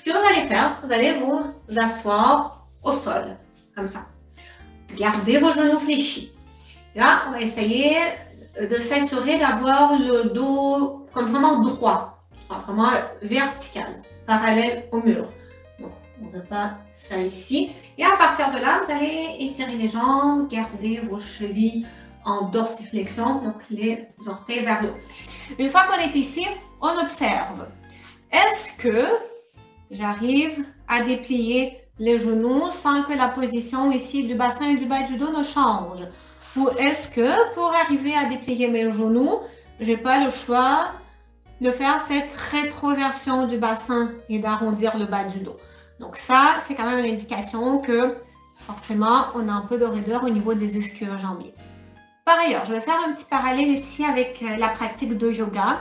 que vous allez faire, vous allez vous asseoir au sol, comme ça. Gardez vos genoux fléchis. Là, on va essayer de s'assurer d'avoir le dos comme vraiment droit, vraiment vertical, parallèle au mur. Donc, on n'a pas ça ici. Et à partir de là, vous allez étirer les jambes, garder vos chevilles en dorsiflexion, donc les orteils vers le haut. Une fois qu'on est ici, on observe. Est-ce que j'arrive à déplier les genoux sans que la position ici du bassin et du bas du dos ne change? Ou est-ce que pour arriver à déplier mes genoux, je n'ai pas le choix de faire cette rétroversion du bassin et d'arrondir le bas du dos? Donc ça, c'est quand même une indication que forcément, on a un peu de raideur au niveau des ischio-jambiers. Par ailleurs, je vais faire un petit parallèle ici avec la pratique de yoga.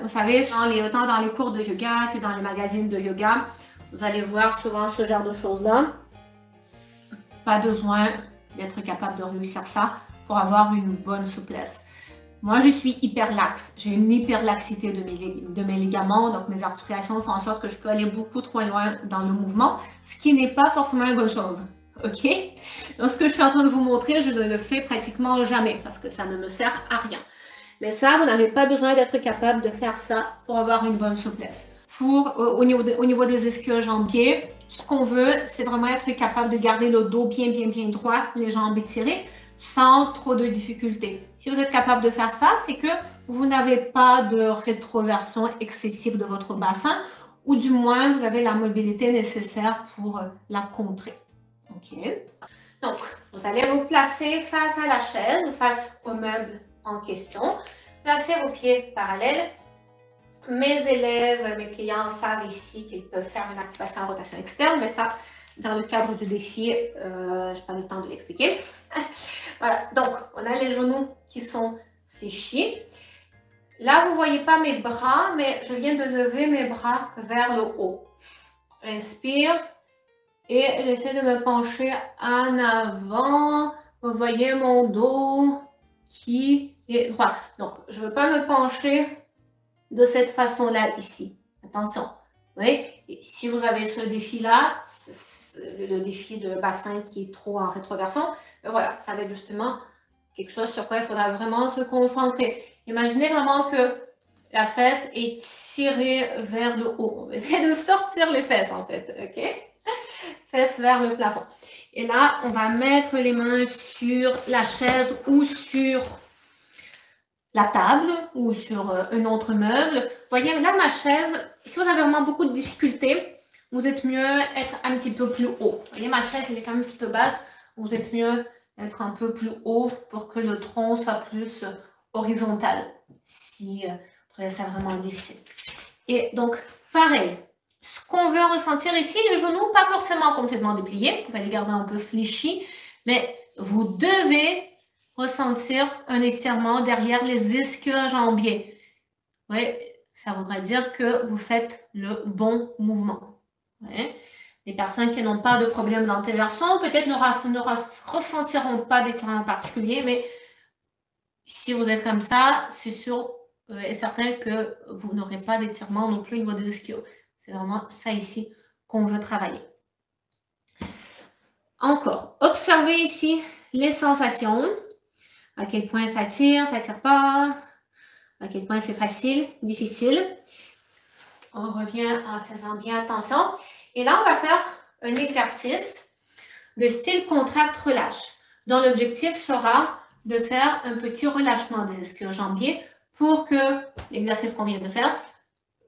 Vous savez, autant dans les cours de yoga que dans les magazines de yoga, vous allez voir souvent ce genre de choses-là. Pas besoin d'être capable de réussir ça pour avoir une bonne souplesse. Moi, je suis hyperlaxe. J'ai une hyperlaxité de mes ligaments, donc mes articulations font en sorte que je peux aller beaucoup trop loin dans le mouvement, ce qui n'est pas forcément une bonne chose. OK? Donc, ce que je suis en train de vous montrer, je ne le fais pratiquement jamais parce que ça ne me sert à rien. Mais ça, vous n'avez pas besoin d'être capable de faire ça pour avoir une bonne souplesse. Au niveau des ischio-jambiers, ce qu'on veut, c'est vraiment être capable de garder le dos bien droit, les jambes étirées, sans trop de difficultés. Si vous êtes capable de faire ça, c'est que vous n'avez pas de rétroversion excessive de votre bassin, ou du moins, vous avez la mobilité nécessaire pour la contrer. OK? Donc, vous allez vous placer face à la chaise ou face au meuble en question. Placez vos pieds parallèles. Mes élèves, mes clients savent ici qu'ils peuvent faire une activation en rotation externe, mais ça, dans le cadre du défi, je n'ai pas le temps de l'expliquer. Voilà, donc on a les genoux qui sont fléchis. Là, vous ne voyez pas mes bras, mais je viens de lever mes bras vers le haut. Inspire et j'essaie de me pencher en avant. Vous voyez mon dos qui est droit. Donc, je ne veux pas me pencher de cette façon-là ici. Attention. Oui? Et si vous avez ce défi-là, le défi de bassin qui est trop en rétroversion, voilà, ça va être justement quelque chose sur quoi il faudra vraiment se concentrer. Imaginez vraiment que la fesse est tirée vers le haut. On va essayer de sortir les fesses en fait, ok? Fesses vers le plafond. Et là, on va mettre les mains sur la chaise ou sur la table ou sur un autre meuble. Vous voyez, là, ma chaise, si vous avez vraiment beaucoup de difficultés, vous êtes mieux être un petit peu plus haut. Vous voyez, ma chaise, elle est quand même un petit peu basse. Vous êtes mieux être un peu plus haut pour que le tronc soit plus horizontal, si vous trouvez ça vraiment difficile. Et donc, pareil, ce qu'on veut ressentir ici, les genoux, pas forcément complètement dépliés, vous pouvez les garder un peu fléchis, mais vous devez ressentir un étirement derrière les ischio-jambiers. Oui, ça voudrait dire que vous faites le bon mouvement. Ouais. Les personnes qui n'ont pas de problème d'antéversion, peut-être ne ressentiront pas d'étirement particulier, mais si vous êtes comme ça, c'est sûr et certain que vous n'aurez pas d'étirement non plus au niveau des ischios. C'est vraiment ça ici qu'on veut travailler. Encore, observez ici les sensations. À quel point ça tire pas, à quel point c'est facile, difficile. On revient en faisant bien attention. Et là, on va faire un exercice de style contracte-relâche, dont l'objectif sera de faire un petit relâchement des ischio-jambiers pour que l'exercice qu'on vient de faire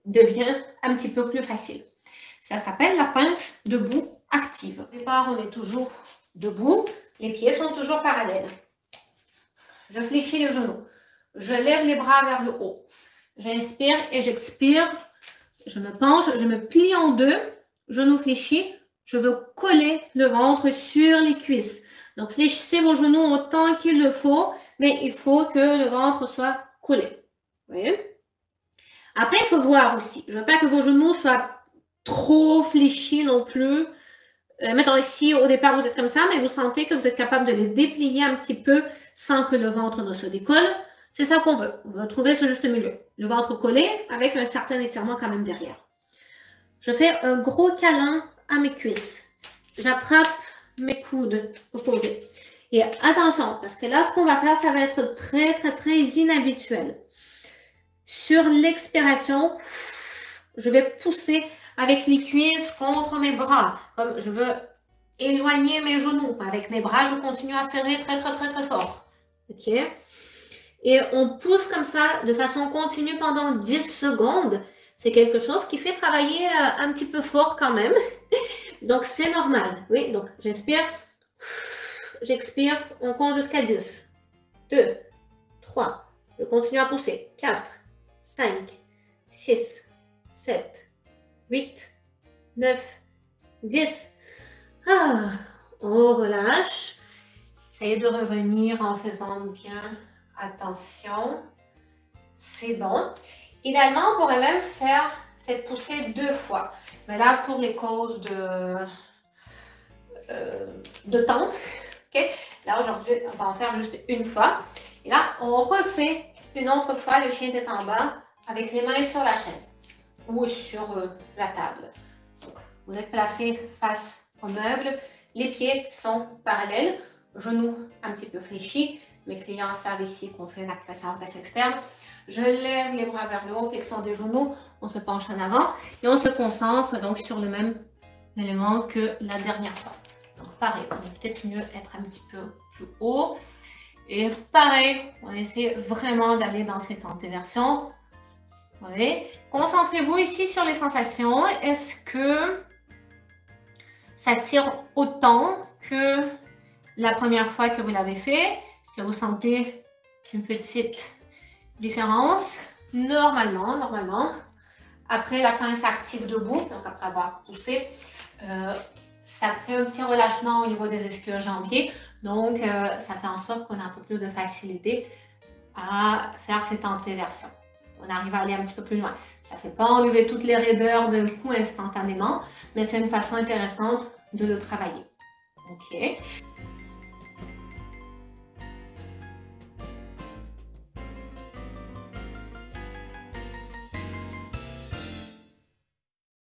devienne un petit peu plus facile. Ça s'appelle la pince debout active. Au départ, on est toujours debout, les pieds sont toujours parallèles. Je fléchis les genoux. Je lève les bras vers le haut. J'inspire et j'expire. Je me penche, je me plie en deux. Genoux fléchis. Je veux coller le ventre sur les cuisses. Donc, fléchissez vos genoux autant qu'il le faut, mais il faut que le ventre soit collé. Vous voyez? Après, il faut voir aussi. Je ne veux pas que vos genoux soient trop fléchis non plus. Mettons ici, au départ, vous êtes comme ça, mais vous sentez que vous êtes capable de les déplier un petit peu sans que le ventre ne se décolle. C'est ça qu'on veut. On veut trouver ce juste milieu. Le ventre collé avec un certain étirement quand même derrière. Je fais un gros câlin à mes cuisses. J'attrape mes coudes opposés. Et attention, parce que là, ce qu'on va faire, ça va être très inhabituel. Sur l'expiration, je vais pousser avec les cuisses contre mes bras. Comme je veux éloigner mes genoux. Avec mes bras, je continue à serrer très fort. OK? Et on pousse comme ça de façon continue pendant 10 secondes. C'est quelque chose qui fait travailler un petit peu fort quand même. Donc, c'est normal. Oui, donc j'inspire. J'expire. On compte jusqu'à 10. 2, 3. Je continue à pousser. 4, 5, 6, 7, 8, 9, 10. Ah, on relâche. Essayez de revenir en faisant bien attention. C'est bon. Idéalement, on pourrait même faire cette poussée 2 fois. Mais là, pour les causes de temps, okay? Là, aujourd'hui, on va en faire juste une fois. Et là, on refait une autre fois le chien tête en bas avec les mains sur la chaise ou sur la table. Donc, vous êtes placé face au meuble. Les pieds sont parallèles, genoux un petit peu fléchis. Mes clients savent ici qu'on fait une activation rotation externe. Je lève les bras vers le haut, flexion des genoux, on se penche en avant et on se concentre donc sur le même élément que la dernière fois. Donc pareil, on va peut-être mieux être un petit peu plus haut. Et pareil, on essaie vraiment d'aller dans cette antéversion. Vous voyez, concentrez-vous ici sur les sensations. Est-ce que ça tire autant que la première fois que vous l'avez fait? Est-ce que vous sentez une petite différence? Normalement. Après la pince active debout, donc après avoir poussé, ça fait un petit relâchement au niveau des ischio-jambiers. Donc, ça fait en sorte qu'on a un peu plus de facilité à faire cette antéversion. On arrive à aller un petit peu plus loin. Ça ne fait pas enlever toutes les raideurs d'un coup instantanément, mais c'est une façon intéressante de le travailler. OK.